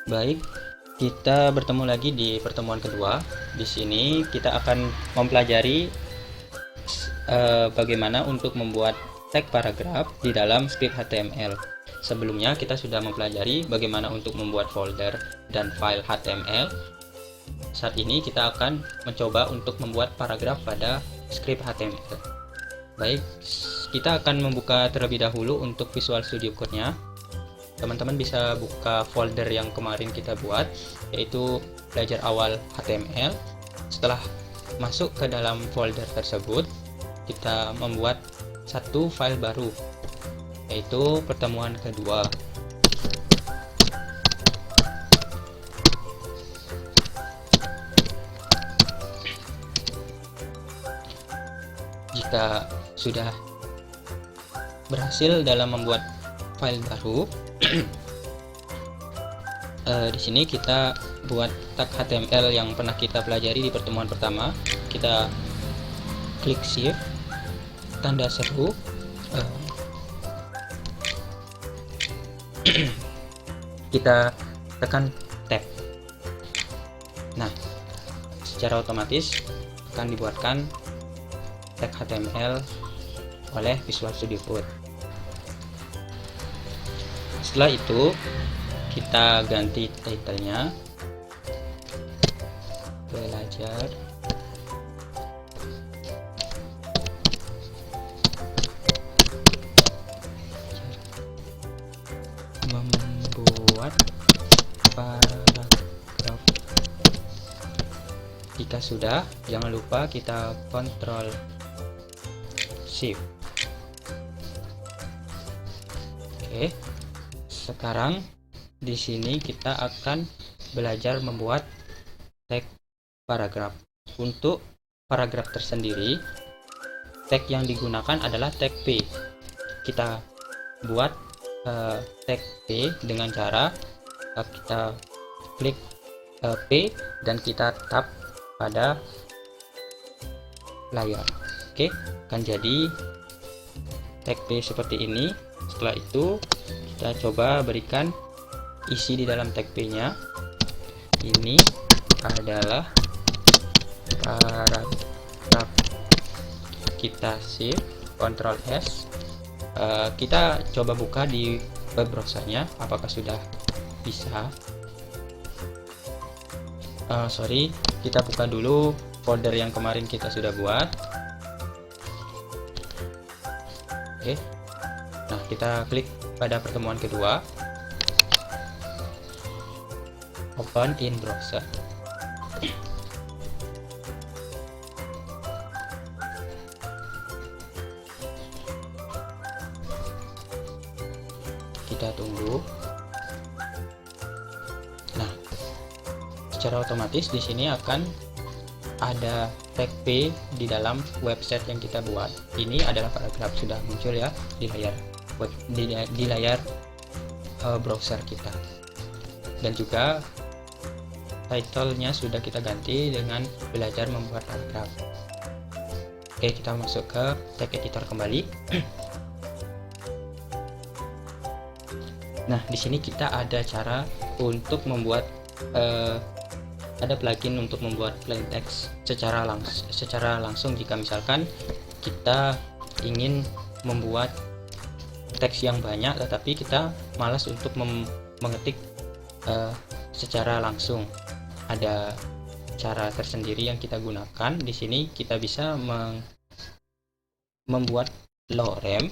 Baik, kita bertemu lagi di pertemuan kedua. Di sini kita akan mempelajari bagaimana untuk membuat tag paragraf di dalam script HTML. Sebelumnya kita sudah mempelajari bagaimana untuk membuat folder dan file HTML. Saat ini kita akan mencoba untuk membuat paragraf pada script HTML. Baik, kita akan membuka terlebih dahulu untuk Visual Studio Code-nya. Teman-teman bisa buka folder yang kemarin kita buat, yaitu belajar awal HTML. Setelah masuk ke dalam folder tersebut, kita membuat satu file baru, yaitu pertemuan kedua. Jika sudah berhasil dalam membuat file baru, di sini kita buat tag HTML yang pernah kita pelajari di pertemuan pertama. Kita klik shift, tanda seru, kita tekan tab. Nah, secara otomatis akan dibuatkan tag HTML oleh Visual Studio Code. Setelah itu kita ganti title-nya, belajar membuat paragraf. Jika sudah, jangan lupa kita Ctrl Shift. Oke. Sekarang di sini kita akan belajar membuat tag paragraf. Untuk paragraf tersendiri, tag yang digunakan adalah tag P. Kita buat tag P dengan cara kita klik P dan kita tap pada layar. Oke, akan jadi tag P seperti ini. Setelah itu kita coba berikan isi di dalam tag P-nya. Ini adalah paragraf. Kita save, Ctrl S. Kita coba buka di web browsernya, apakah sudah bisa. Kita buka dulu folder yang kemarin kita sudah buat. Oke. Nah, kita klik pada pertemuan kedua, open in browser. Kita tunggu. Nah, secara otomatis di sini akan ada tag P di dalam website yang kita buat. Ini adalah paragraf, sudah muncul ya di layar browser kita. Dan juga title-nya sudah kita ganti dengan belajar membuat paragraf. Oke, kita masuk ke tag editor kembali. Nah, di sini kita ada cara untuk membuat ada plugin untuk membuat plain text secara langsung. Jika misalkan kita ingin membuat teks yang banyak tetapi kita malas untuk mengetik secara langsung, ada cara tersendiri yang kita gunakan. Di sini kita bisa membuat lorem.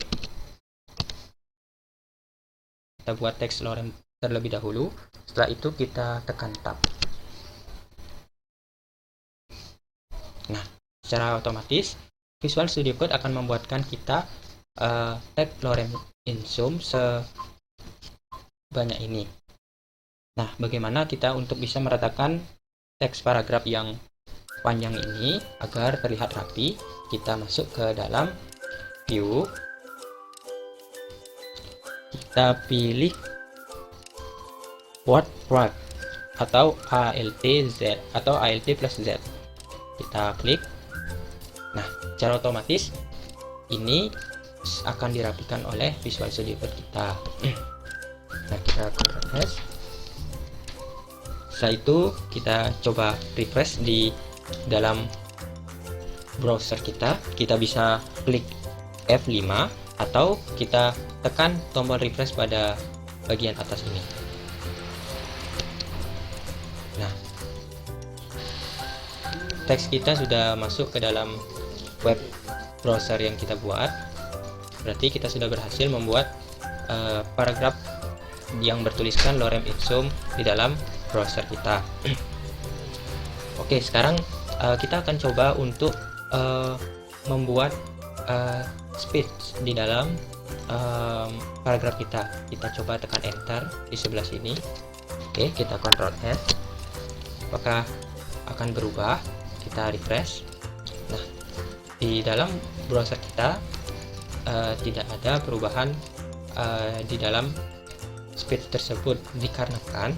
Kita buat teks lorem terlebih dahulu. Setelah itu kita tekan tab. Nah, secara otomatis Visual Studio Code akan membuatkan kita tag lorem insum sebanyak ini. Nah, bagaimana kita untuk bisa meratakan teks paragraf yang panjang ini agar terlihat rapi? Kita masuk ke dalam view, kita pilih word wrap atau ALT Z atau ALT plus Z. Kita klik. Nah, secara otomatis ini akan dirapikan oleh Visual Studio Code kita. Nah, kita Ctrl S. Setelah itu kita coba refresh di dalam browser kita. Kita bisa klik F5 atau kita tekan tombol refresh pada bagian atas ini. Nah, teks kita sudah masuk ke dalam web browser yang kita buat. Berarti kita sudah berhasil membuat paragraf yang bertuliskan lorem ipsum di dalam browser kita. Oke, sekarang kita akan coba untuk membuat speech di dalam paragraf kita. Kita coba tekan enter di sebelah sini. Oke, kita Ctrl S. Apakah akan berubah? Kita refresh. Nah, di dalam browser kita tidak ada perubahan di dalam speech tersebut, dikarenakan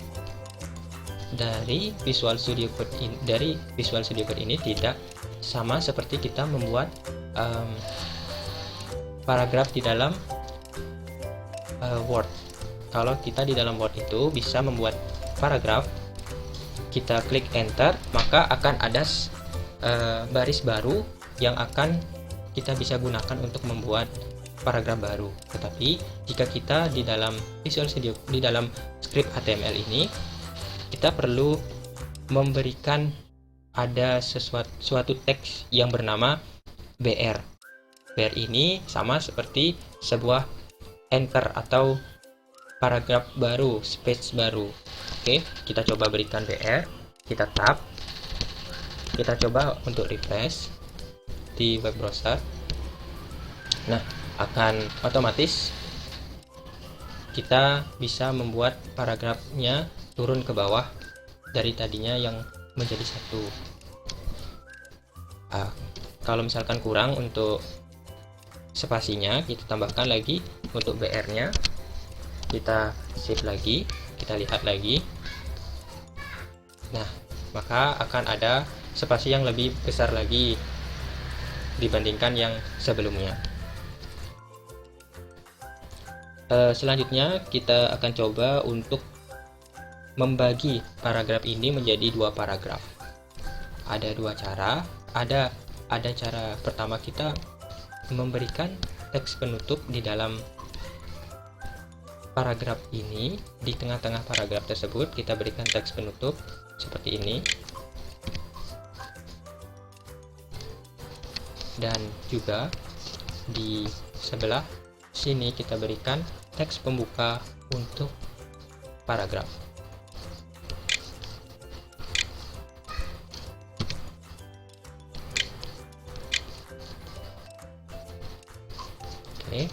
dari Visual Studio Code ini tidak sama seperti kita membuat paragraf di dalam Word. Kalau kita di dalam Word itu bisa membuat paragraf, kita klik enter, maka akan ada baris baru yang akan kita bisa gunakan untuk membuat paragraf baru. Tetapi jika kita di dalam Visual Studio, di dalam script HTML ini, kita perlu memberikan ada suatu teks yang bernama BR. BR ini sama seperti sebuah enter atau paragraf baru, space baru. Oke, kita coba berikan BR, kita tab, kita coba untuk refresh di web browser. Nah, akan otomatis kita bisa membuat paragrafnya turun ke bawah dari tadinya yang menjadi satu. Kalau misalkan kurang untuk spasinya, kita tambahkan lagi. Untuk BR nya kita save lagi, kita lihat lagi. Nah, maka akan ada spasi yang lebih besar lagi dibandingkan yang sebelumnya. Selanjutnya kita akan coba untuk membagi paragraf ini menjadi dua paragraf. Ada dua cara. Ada cara pertama, kita memberikan teks penutup di dalam paragraf ini. Di tengah-tengah paragraf tersebut kita berikan teks penutup seperti ini. Dan juga di sebelah sini kita berikan teks pembuka untuk paragraf. Oke,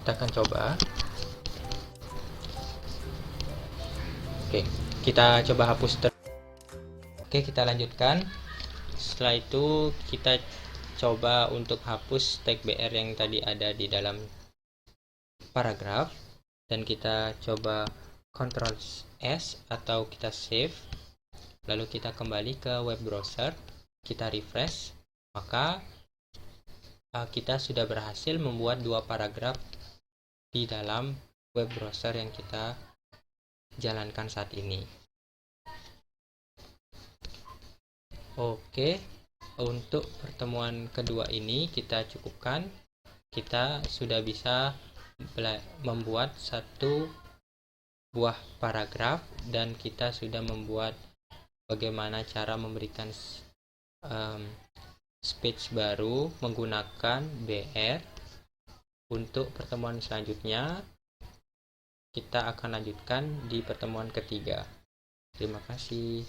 kita akan coba. Oke, kita coba hapus Oke, kita lanjutkan. Setelah itu kita coba untuk hapus tag BR yang tadi ada di dalam paragraf, dan kita coba Ctrl S atau kita save. Lalu kita kembali ke web browser, kita refresh, maka kita sudah berhasil membuat dua paragraf di dalam web browser yang kita jalankan saat ini. Oke, untuk pertemuan kedua ini kita cukupkan. Kita sudah bisa membuat satu buah paragraf, dan kita sudah membuat bagaimana cara memberikan speech baru menggunakan BR. Untuk pertemuan selanjutnya kita akan lanjutkan di pertemuan ketiga. Terima kasih.